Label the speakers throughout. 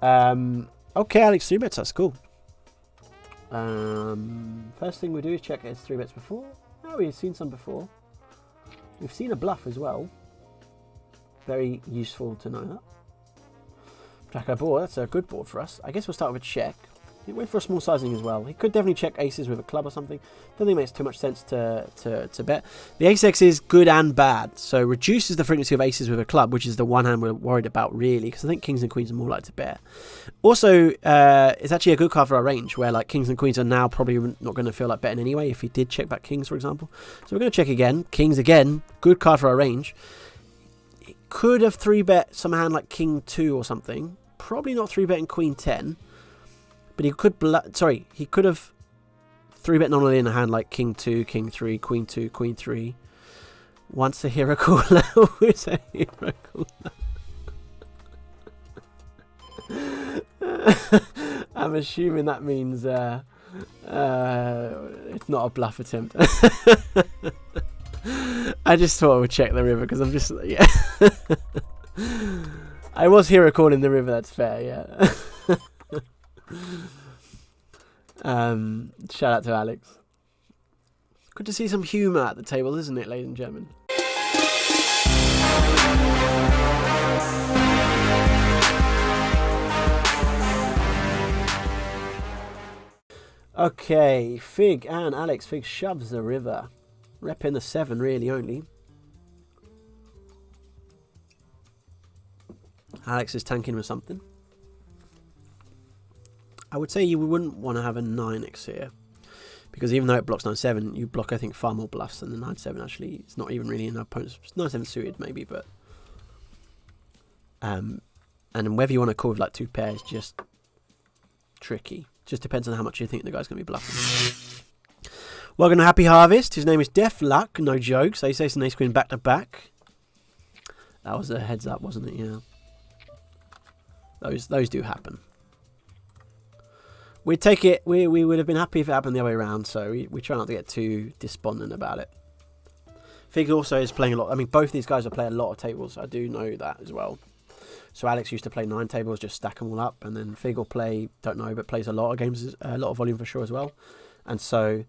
Speaker 1: Okay, Alex, 3 bets. That's cool. First thing we do is check it's 3 bets before. Oh, we've seen some before. We've seen a bluff as well. Very useful to know that. Jacko board, that's a good board for us. I guess we'll start with a check. He went for a small sizing as well. He could definitely check aces with a club or something. Don't think it makes too much sense to bet. The ace-x is good and bad. So reduces the frequency of aces with a club, which is the one hand we're worried about really, because I think kings and queens are more likely to bet. Also, it's actually a good card for our range, where like kings and queens are now probably not going to feel like betting anyway if he did check back kings, for example. So we're going to check again. Kings again, good card for our range. He could have 3-bet some hand like king 2 or something. Probably not 3-betting queen 10. But he could, he could have 3-bet normally in a hand like king 2, king 3, queen 2, queen 3. Once a hero caller, always a hero caller. I'm assuming that means it's not a bluff attempt. I just thought I would check the river because I'm just, yeah. I was hero calling the river, that's fair, yeah. Shout out to Alex. Good to see some humour at the table, isn't it, ladies and gentlemen? Okay, Fig and Alex. Fig shoves the river. Rep in the 7 really only. Alex is tanking with something. I would say you wouldn't want to have a 9x here, because even though it blocks 9-7, you block I think far more bluffs than the 9-7. Actually, it's not even really an opponent's 9-7 suited maybe, but and whether you want to call with like 2 pairs, just tricky. Just depends on how much you think the guy's going to be bluffing. Welcome to Happy Harvest. His name is Def Luck. No jokes. Ace Ace and Ace Queen back to back. That was a heads up, wasn't it? Yeah. Those do happen. We'd take it. We would have been happy if it happened the other way around. So we try not to get too despondent about it. Fig also is playing a lot. I mean, both these guys are playing a lot of tables. I do know that as well. So Alex used to play 9 tables, just stack them all up, and then Fig will play, don't know, but plays a lot of games, a lot of volume for sure as well. And so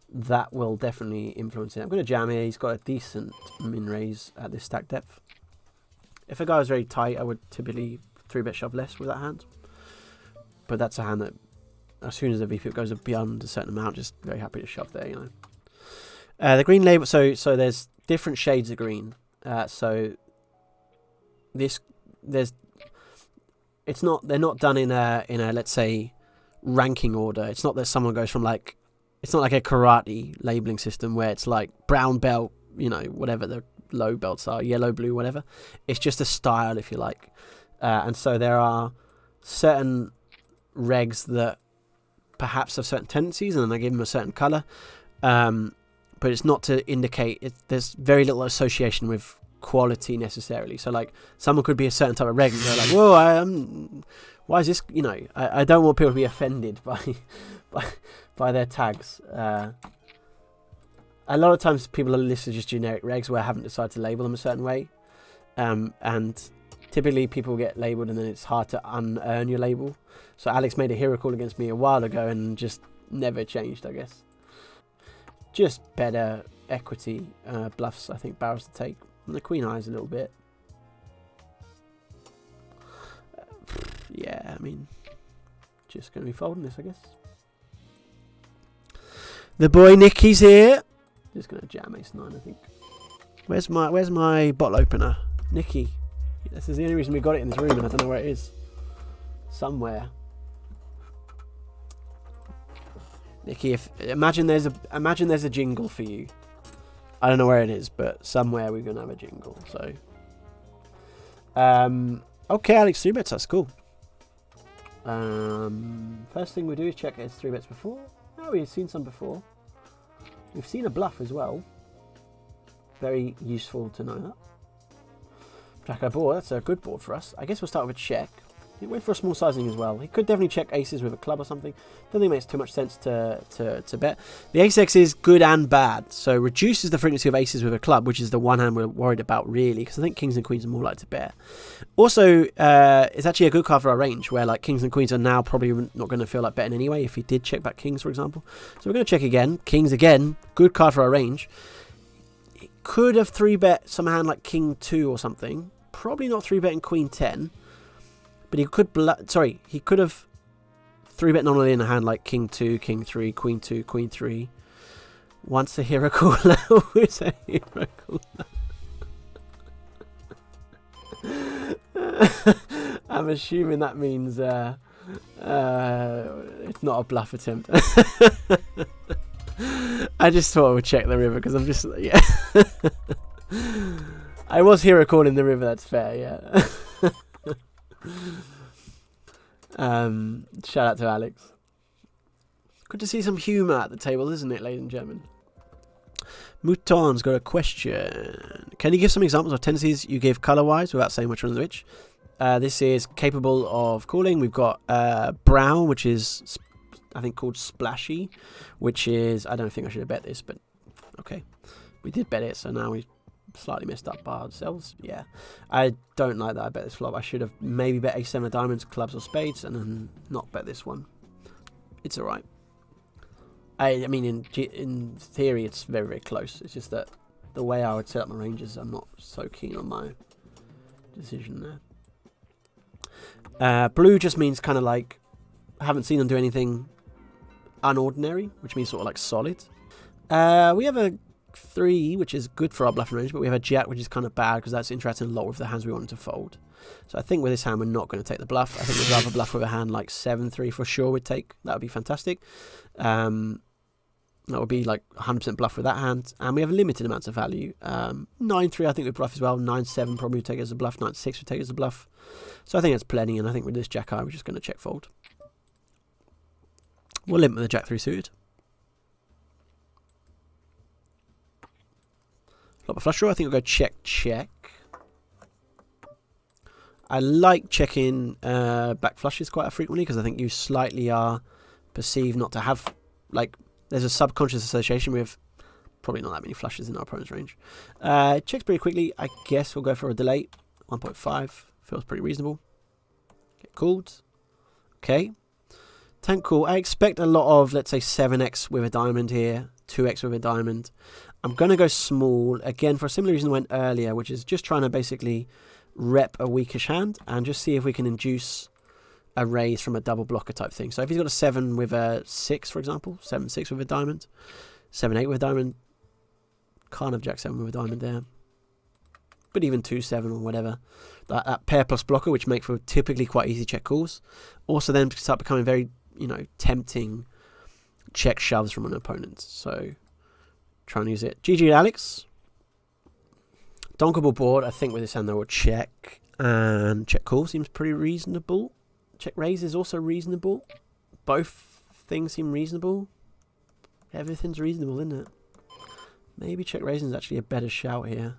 Speaker 1: that will definitely influence it. I'm going to jam here. He's got a decent min raise at this stack depth. If a guy was very tight, I would typically 3-bet shove less with that hand. But that's a hand that, as soon as the VPIP goes beyond a certain amount, just very happy to shove there, you know. The green label, so there's different shades of green. So this, it's not, they're not done in a let's say ranking order. It's not that someone goes from like, it's not like a karate labeling system where it's like brown belt, you know, whatever the low belts are, yellow, blue, whatever. It's just a style, if you like. And so there are certain regs that perhaps have certain tendencies, and then I give them a certain colour. But it's not to indicate, there's very little association with quality necessarily. So like someone could be a certain type of reg and they're like, whoa, why is this, you know, I don't want people to be offended by their tags. A lot of times people are listed just generic regs where I haven't decided to label them a certain way. And typically people get labelled and then it's hard to unearn your label. So Alex made a hero call against me a while ago and just never changed, I guess. Just better equity bluffs, I think, barrels to take. And the queen eyes a little bit. Yeah, I mean, just going to be folding this, I guess. The boy Nicky's here. Just going to jam ace-9, I think. Where's my bottle opener? Nicky. This is the only reason we got it in this room, and I don't know where it is. Somewhere. Nicky, imagine there's a jingle for you. I don't know where it is, but somewhere we're gonna have a jingle. So, okay, Alex, 3 bets. That's cool. First thing we do is check it's 3 bets before. Oh, we've seen some before. We've seen a bluff as well. Very useful to know that. Jacko board. That's a good board for us. I guess we'll start with a check. He went for a small sizing as well. He could definitely check aces with a club or something. Don't think it makes too much sense to bet. The ace-x is good and bad. So reduces the frequency of aces with a club, which is the one hand we're worried about really, because I think kings and queens are more likely to bet. Also, it's actually a good card for our range, where like kings and queens are now probably not going to feel like betting anyway if he did check back kings, for example. So we're going to check again. Kings again, good card for our range. He could have 3-bet some hand like king 2 or something. Probably not 3-betting queen 10. But he could he could have 3-bet normally in a hand like king 2, king 3, queen 2, queen 3. Once a hero caller, always a hero caller. I'm assuming that means it's not a bluff attempt. I just thought I would check the river because I'm just yeah. I was hero calling the river. That's fair, yeah. Shout out to Alex. Good to see some humour at the table, isn't it, ladies and gentlemen? Mouton's got a question. Can you give some examples of tendencies you give colour-wise without saying which one's which? This is capable of calling. We've got brown, which is I think called splashy, which is I don't think I should have bet this, but okay, we did bet it, so now we slightly messed up by ourselves. Yeah, I don't like that I bet this flop. I should have maybe bet ace 7 of diamonds, clubs or spades, and then not bet this one. It's alright. I mean in theory it's very, very close. It's just that the way I would set up my ranges, I'm not so keen on my decision there. Blue just means kind of like I haven't seen them do anything unordinary, which means sort of like solid. We have a 3, which is good for our bluffing range, but we have a jack, which is kind of bad because that's interacting a lot with the hands we want to fold. So I think with this hand, we're not going to take the bluff. I think we'd rather bluff with a hand like 7-3 for sure we'd take. That would be fantastic. That would be like 100% bluff with that hand. And we have limited amounts of value. 9-3 I think we'd bluff as well. 9-7 probably would take as a bluff. 9-6 would take as a bluff. So I think that's plenty, and I think with this jack high, we're just going to check fold. We'll limp with the jack 3 suited. Flop a flush draw. I think we'll go check, check. I like checking back flushes quite frequently because I think you slightly are perceived not to have, like, there's a subconscious association with probably not that many flushes in our opponent's range. Checks pretty quickly. I guess we'll go for a delay. 1.5 feels pretty reasonable. Get called. Okay. Tank call. I expect a lot of, let's say, 7x with a diamond here, 2x with a diamond. I'm going to go small, again, for a similar reason I went earlier, which is just trying to basically rep a weakish hand and just see if we can induce a raise from a double blocker type thing. So if he's got a 7 with a 6, for example, 7-6 with a diamond, 7-8 with a diamond, can't have jack 7 with a diamond there. But even 2-7 or whatever, that pair plus blocker, which make for typically quite easy check calls, also then start becoming very, you know, tempting check shoves from an opponent. So try and use it. GG Alex. Donkable board. I think with this hand though we'll check. And check call seems pretty reasonable. Check raise is also reasonable. Both things seem reasonable. Everything's reasonable, isn't it? Maybe check raising is actually a better shout here.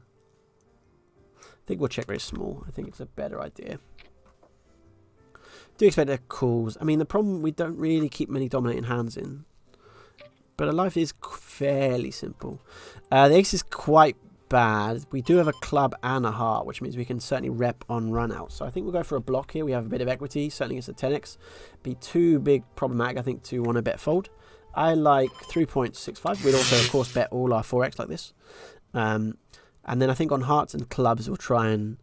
Speaker 1: I think we'll check raise small. I think it's a better idea. Do expect their calls. I mean, the problem, we don't really keep many dominating hands in. But our life is fairly simple. The ace is quite bad. We do have a club and a heart, which means we can certainly rep on run out. So I think we'll go for a block here. We have a bit of equity, certainly against a 10x. Be too big problematic, I think, to want to bet fold. I like 3.65. We'd also, of course, bet all our 4x like this. And then I think on hearts and clubs, we'll try and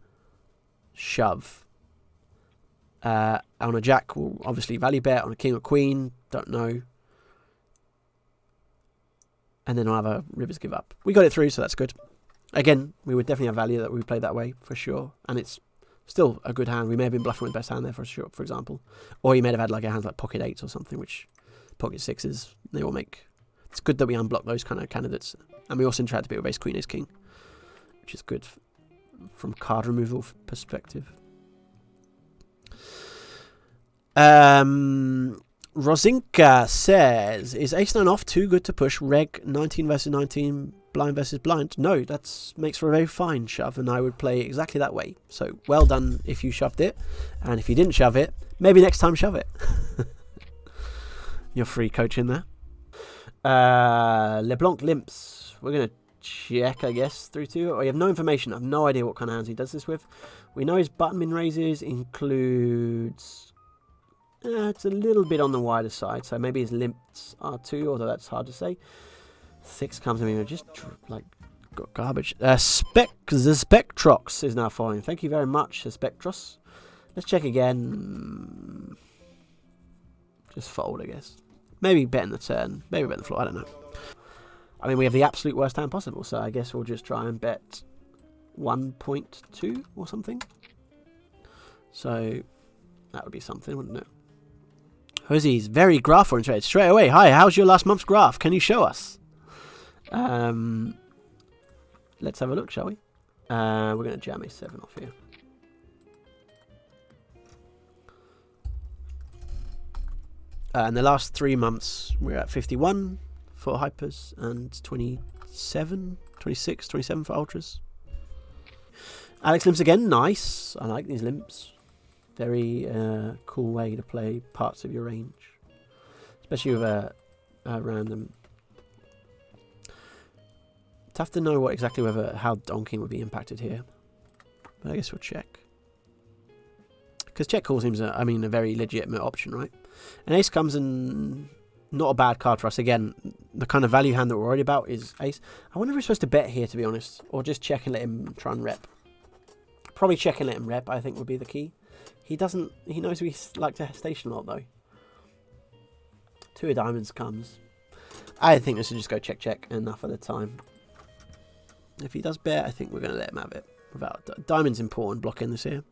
Speaker 1: shove. On a jack, we'll obviously value bet. On a king or queen, don't know. And then I'll have a rivers give up. We got it through, so that's good. Again, we would definitely have value that we played that way, for sure. And it's still a good hand. We may have been bluffing with the best hand there, for sure, for example. Or you may have had like a hand like pocket 8s or something, which pocket 6s, they all make. It's good that we unblock those kind of candidates. And we also interact a bit with ace, queen, ace, king, which is good from card removal perspective. Rosinka says, is ace 9 off too good to push? Reg 19 versus 19 blind versus blind. No, that makes for a very fine shove, and I would play exactly that way. So well done if you shoved it, and if you didn't shove it, maybe next time shove it. You're free coaching there. LeBlanc limps. We're going to check, I guess, through to. We have no information. I have no idea what kind of hands he does this with. We know his button min raises includes... it's a little bit on the wider side, so maybe his limps are 2, although that's hard to say. 6 comes to me, just like got garbage. The Spectrox is now following. Thank you very much, Spectros. Let's check again. Just fold, I guess. Maybe bet in the turn. Maybe bet the floor. I don't know. I mean, we have the absolute worst hand possible, so I guess we'll just try and bet 1.2 or something. So that would be something, wouldn't it? Josie's very graph oriented straight away. Hi, how's your last month's graph? Can you show us? Let's have a look, shall we? We're going to jam a 7 off here. In the last 3 months, we're at 51 for hypers and 27, 26, 27 for ultras. Alex limps again, nice. I like these limps. Very cool way to play parts of your range, especially with a random. Tough to know exactly how donking would be impacted here, but I guess we'll check. Because check call seems, a very legitimate option, right? And ace comes in, not a bad card for us. Again, the kind of value hand that we're worried about is ace. I wonder if we're supposed to bet here, to be honest, or just check and let him try and rep. Probably check and let him rep, I think, would be the key. He knows we like to station a lot, though. 2 of diamonds comes. I think this should just go check, check, enough at a time. If he does bet, I think we're going to let him have it. Without diamond's important, blocking this here.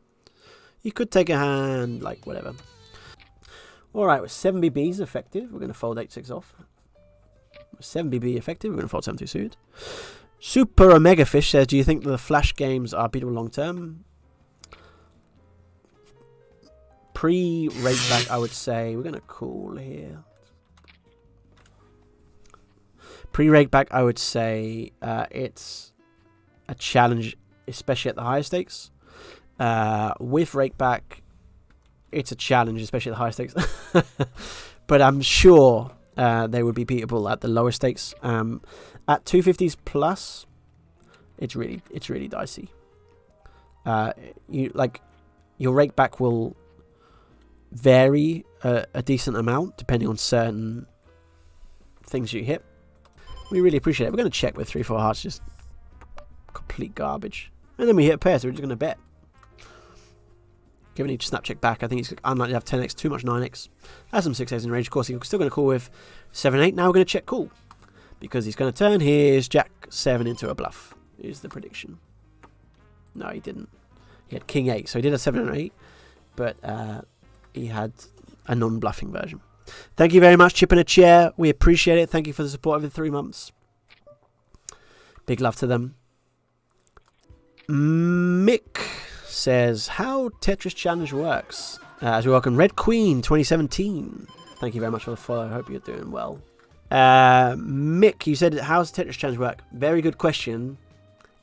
Speaker 1: You could take a hand, like, whatever. Alright, with 7 BBs effective, we're going to fold 8-6 off. With 7 BB effective, we're going to fold 7-2 suited. Super Omega Fish says, do you think the Flash games are beatable long term? Pre-rate back, I would say, we're going to call here. Pre-rate back, I would say it's a challenge, especially at the higher stakes. With rake back, it's a challenge, especially at the higher stakes. But I'm sure they would be beatable at the lower stakes. At 250s plus, it's really dicey. Your rake back will vary a decent amount depending on certain things you hit. We really appreciate it. We're going to check with 3-4 hearts, just complete garbage. And then we hit a pair, so we're just going to bet. Giving each snap check back, I think it's unlikely to have 10x, too much 9x. Has some 6x in range, of course. He's still going to call with 7-8. Now we're going to check call. Because he's going to turn his Jack 7 into a bluff, is the prediction. No, he didn't. He had King 8, so he did a 7 and 8. But he had a non-bluffing version. Thank you very much, Chip in a Chair. We appreciate it. Thank you for the support over the 3 months. Big love to them. Mick says, how Tetris Challenge works. As we welcome Red Queen 2017. Thank you very much for the follow. I hope you're doing well. Mick, you said, how's Tetris Challenge work? Very good question.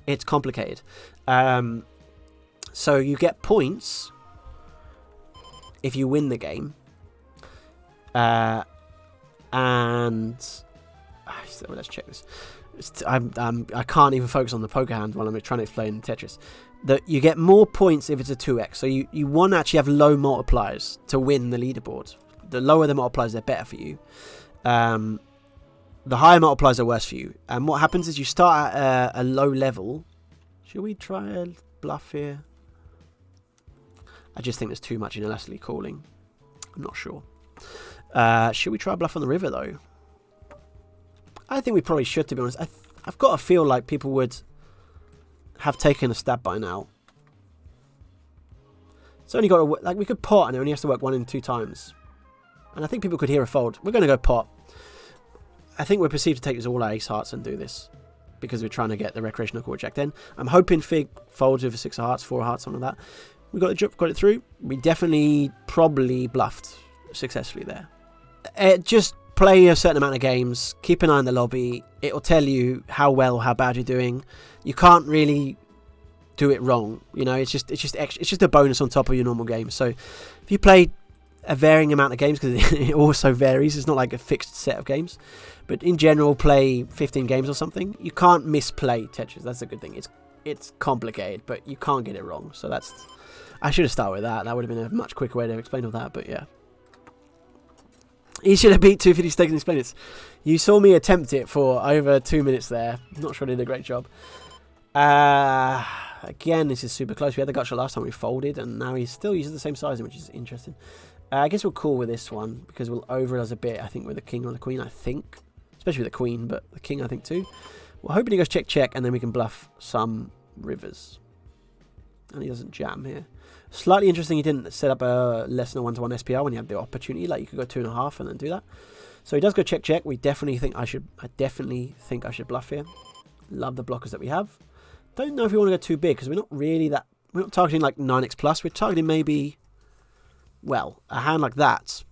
Speaker 1: It's complicated. So you get points if you win the game. And let's check this. I can't even focus on the poker hand while I'm trying to explain Tetris. You get more points if it's a 2x. So you want to actually have low multipliers to win the leaderboard. The lower the multipliers, they're better for you. The higher multipliers are worse for you. And what happens is you start at a low level. Should we try a bluff here? I just think there's too much inelastically calling. I'm not sure. Should we try a bluff on the river, though? I think we probably should, to be honest. I've got to feel like people would have taken a stab by now. It's only got to, like, we could pot and it only has to work 1 in 2 times. And I think people could hear a fold. We're going to go pot. I think we're perceived to take this all our ace hearts and do this. Because we're trying to get the recreational chord jacked in. I'm hoping Fig folds with a 6 of hearts, 4 of hearts, something like that. We got it through. We definitely probably bluffed successfully there. Just play a certain amount of games, keep an eye on the lobby. It'll tell you how well or how bad you're doing. You can't really do it wrong. You know, it's just a bonus on top of your normal game. So if you play a varying amount of games, because it also varies, it's not like a fixed set of games, but in general, play 15 games or something. You can't misplay Tetris. That's a good thing. It's complicated, but you can't get it wrong. So I should have started with that. That would have been a much quicker way to explain all that. But yeah. He should have beat 250 Steak and explained it. You saw me attempt it for over 2 minutes there. Not sure I did a great job. Again, this is super close. We had the gut shot last time we folded, and now he's still using the same sizing, which is interesting. I guess we'll call with this one, because we'll over it as a bit, I think, with the king or the queen, I think. Especially with the queen, but the king, I think, too. We're hoping he goes check, check, and then we can bluff some rivers. And he doesn't jam here. Slightly interesting, he didn't set up a less than a 1-to-1 SPR when you have the opportunity. Like, you could go 2.5 and then do that. So he does go check, check. I definitely think I should bluff here. Love the blockers that we have. Don't know if we want to go too big, because we're not targeting like 9x plus. We're targeting maybe, well, a hand like that.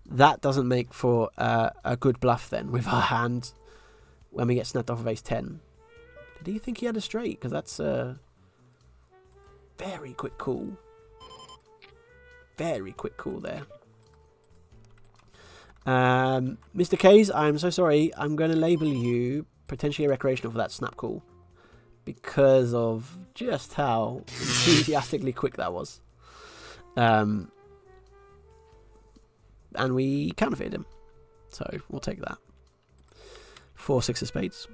Speaker 1: That doesn't make for a good bluff then with our hand when we get snapped off of ace 10. Did he think he had a straight? Because that's a very quick call. Very quick call there. Mr. Kays, I'm so sorry. I'm going to label you potentially a recreational for that snap call, because of just how enthusiastically quick that was. And we counterfeited him. So we'll take that. 4-6 of spades.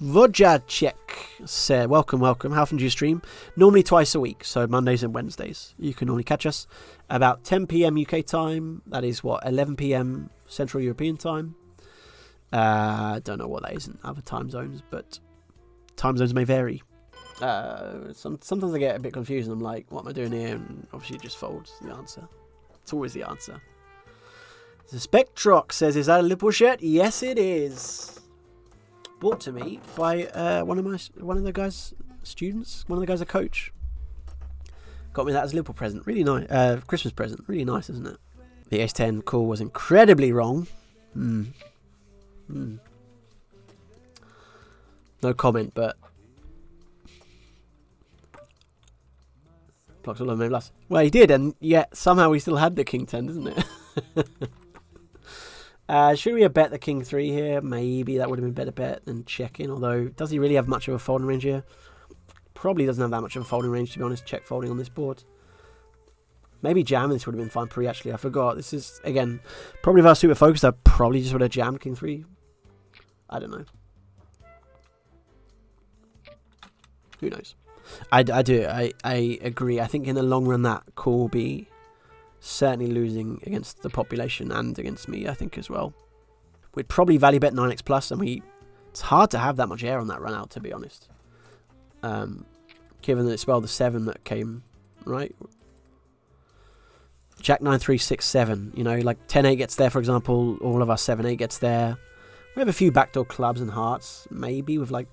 Speaker 1: Vodjacek said, welcome. How often do you stream? Normally twice a week, so Mondays and Wednesdays. You can normally catch us about 10 p.m. UK time. That is, 11 p.m. Central European time. Don't know what that is in other time zones, but time zones may vary. Sometimes I get a bit confused and I'm like, what am I doing here? And obviously it just folds the answer. It's always the answer. The Spectrox says, is that a Liverpool shirt? Yes, it is. Bought to me by one of the guys' students. One of the guys a coach. Got me that as a Liverpool present. Really nice. Christmas present. Really nice, isn't it? The ace 10 call was incredibly wrong. No comment, but blocks all over me plus. Well, he did, and yet somehow we still had the king 10, isn't it? Should we have bet the king 3 here? Maybe that would have been a better bet than checking. Although, does he really have much of a folding range here? Probably doesn't have that much of a folding range, to be honest. Check folding on this board. Maybe jamming this would have been fine pre, actually. I forgot. This is, again, probably if I was super focused, I probably just would have jammed king 3. I don't know. Who knows? I agree. I think in the long run that call will be certainly losing against the population and against me, I think, as well. We'd probably value bet 9x plus, and it's hard to have that much air on that run out, to be honest. Given that it's, well, the 7 that came, right? Jack 9, 3, 6, 7. You know, like 10, 8 gets there, for example. All of our 7, 8 gets there. We have a few backdoor clubs and hearts, maybe with like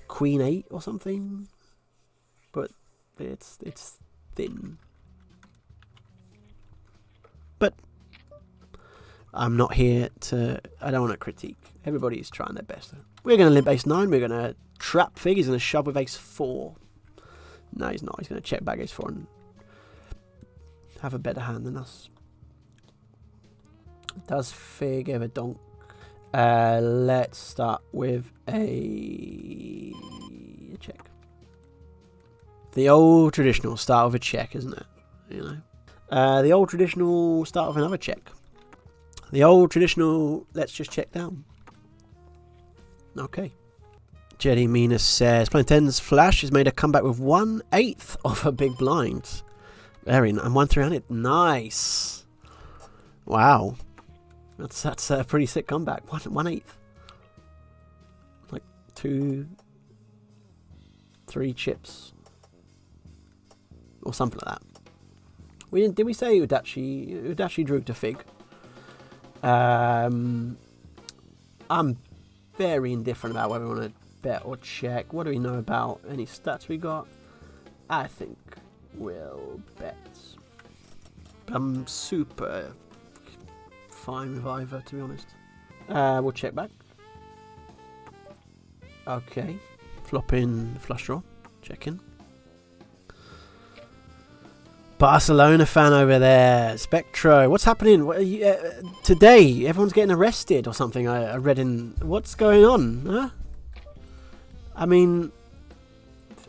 Speaker 1: Queen 8 or something. But it's thin. But I'm not here to... I don't want to critique. Everybody's trying their best. We're going to limp ace 9. We're going to trap fig. He's going to shove with ace 4. No, he's not. He's going to check back ace 4 and have a better hand than us. Does fig ever donk? Let's start with a check. The old traditional start with a check, isn't it? You know, the old traditional start with another check. The old traditional let's just check down. Okay. Jetty Mina says playing 10's flash has made a comeback with 1/8 of a big blind. Very nice. And 1/300. Nice. Wow. That's a pretty sick comeback. 1/8. Like 2, 3 chips. Or something like that. Did we say Udachi drew to fig? I'm very indifferent about whether we want to bet or check. What do we know about any stats we got? I think we'll bet. I'm super fine with either, to be honest. We'll check back. Okay. Flop in flush draw. Check in. Barcelona fan over there. Spectro. What's happening? What are you, today? Everyone's getting arrested or something. I read in. What's going on? Huh? I mean,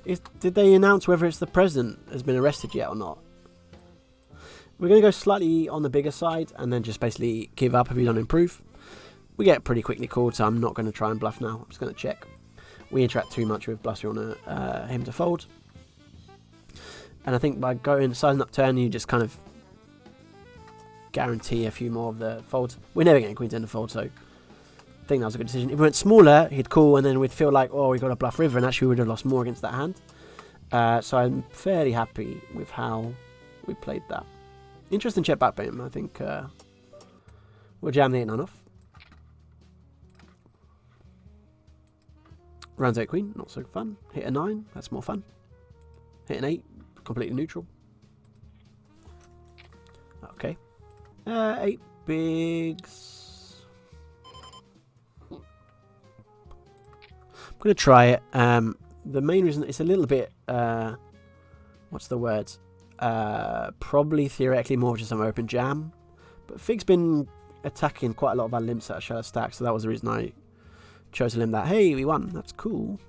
Speaker 1: did they announce whether it's the president has been arrested yet or not? We're going to go slightly on the bigger side and then just basically give up if we don't improve. We get pretty quickly called, so I'm not going to try and bluff now. I'm just going to check. We interact too much with bluffs. We want him to fold. And I think by going sizing up turn, you just kind of guarantee a few more of the folds. We're never getting queen ten to fold, so I think that was a good decision. If we went smaller, he'd call, and then we'd feel like, oh, we got a bluff river, and actually we would have lost more against that hand. So I'm fairly happy with how we played that. Interesting check back game. I think we'll jam the 8-9 off. Rounds 8 queen, not so fun. Hit a 9, that's more fun. Hit an 8, completely neutral. Okay. 8 bigs. I'm going to try it. The main reason, it's a little bit, what's the word? Probably theoretically more just an open jam. But Fig's been attacking quite a lot of our limps at a shallow stack, so that was the reason I chose to limp that. Hey, we won. That's cool.